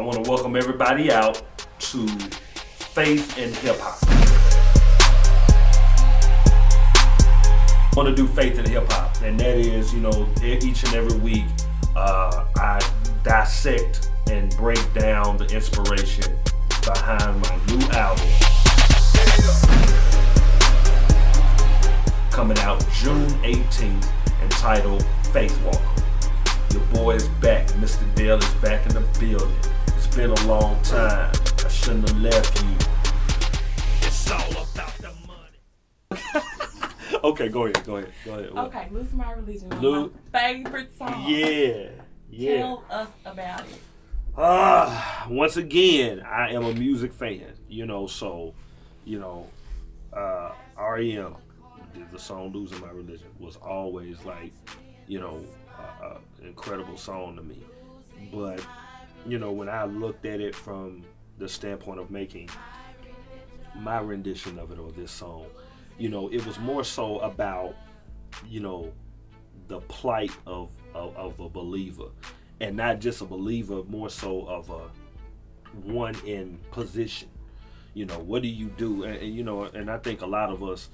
want to welcome everybody out to Faith in Hip Hop. I want to do Faith in Hip Hop, and that is, each and every week I dissect and break down the inspiration behind my new album. Coming out June 18th, entitled Faith Walka. Your boy is back. Mr. Dale is back in the building. It's been a long time. I shouldn't have left you. It's all about the money. Okay, go ahead. Okay, Lose My Religion. One of my favorite songs. Yeah. Tell us about it. Once again, I am a music fan. REM, the song Losing My Religion, was always incredible song to me. But, when I looked at it from the standpoint of making my rendition of it, or this song, it was more so about, the plight of a believer. And not just a believer, more so of one in position. What do you do? And I think a lot of us,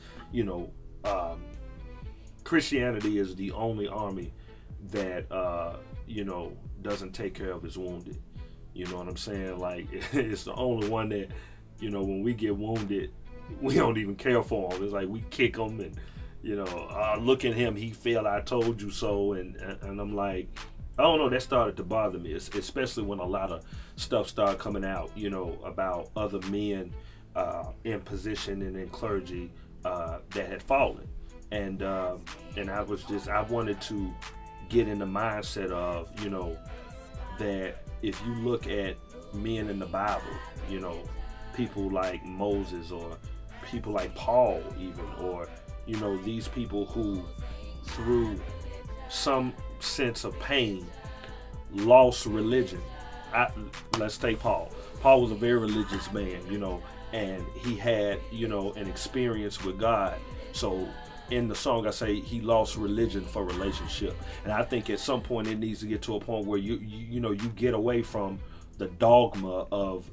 Christianity is the only army that, doesn't take care of its wounded. You know what I'm saying? Like, it's the only one that, when we get wounded, we don't even care for them. It's like we kick them and, look at him, he fell, I told you so. And I'm like, I don't know, that started to bother me, especially when a lot of stuff started coming out, about other men in position and in clergy that had fallen. And I wanted to get in the mindset of, that if you look at men in the Bible, people like Moses or people like Paul even, or, these people who through some sense of pain lost religion. Let's take Paul. Paul was a very religious man, and he had, an experience with God. So in the song I say he lost religion for relationship. And I think at some point it needs to get to a point where you get away from the dogma of,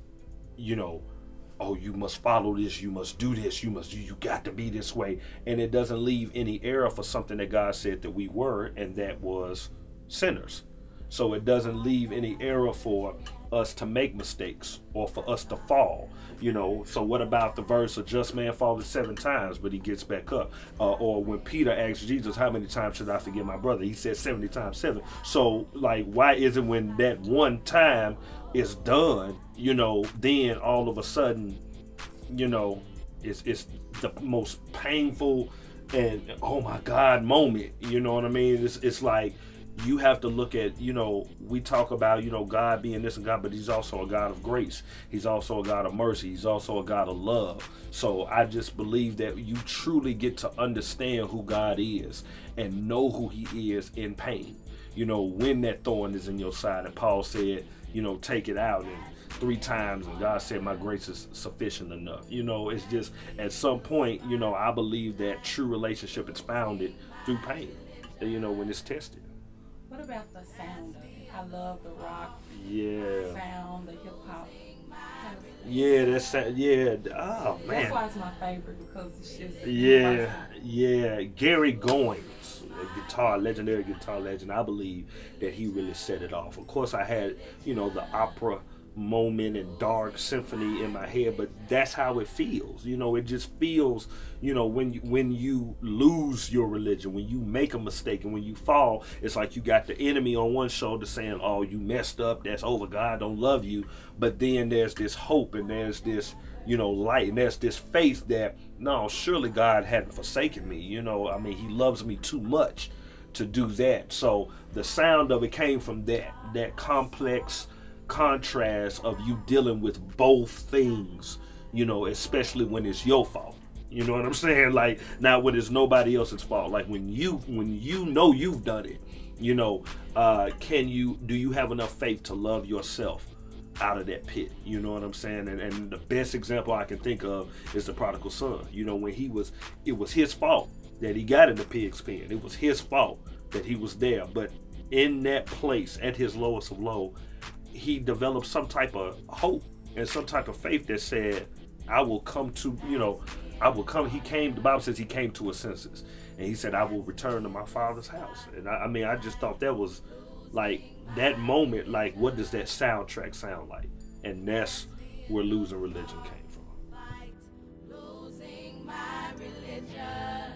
oh, you must follow this, you must do this, you got to be this way. And it doesn't leave any error for something that God said that we were, and that was sinners. So it doesn't leave any error for us to make mistakes or for us to fall. So what about the verse, a just man falls 7 times, but he gets back up? Or when Peter asked Jesus, how many times should I forgive my brother? He said 70 times 7. So, why is it when that one time is done, then all of a sudden, it's the most painful and, oh my God, moment. You know what I mean? It's like, you have to look at, we talk about, God being this and God, but he's also a God of grace. He's also a God of mercy. He's also a God of love. So I just believe that you truly get to understand who God is and know who he is in pain. When that thorn is in your side, and Paul said, take it out, and 3 times, and God said, my grace is sufficient enough. It's just, at some point, I believe that true relationship is founded through pain, when it's tested. What about the sound of it? I love the rock sound, the hip hop. Oh man, that's why it's my favorite, because it's just Gary Goins, legendary guitar legend. I believe that he really set it off. Of course, I had the opera moment and dark symphony in my head, but that's how it feels. It just feels, when you lose your religion, when you make a mistake, and when you fall, it's like you got the enemy on one shoulder saying, oh, you messed up, that's over, God don't love you. But then there's this hope, and there's this light, and there's this faith that, no, surely God hadn't forsaken me. He loves me too much to do that. So the sound of it came from that complex contrast of you dealing with both things, especially when it's your fault. You know what I'm saying? Like, not when it's nobody else's fault. Like when you've done it, do you have enough faith to love yourself out of that pit? You know what I'm saying? And the best example I can think of is the prodigal son. When it was his fault that he got in the pig's pen. It was his fault that he was there. But in that place, at his lowest of low, he developed some type of hope and some type of faith that said, I will come to, I will come. He came, the Bible says he came to his senses. And he said, I will return to my father's house. And I mean, I just thought that was like that moment, like, what does that soundtrack sound like? And that's where Losing Religion came from. Losing my religion.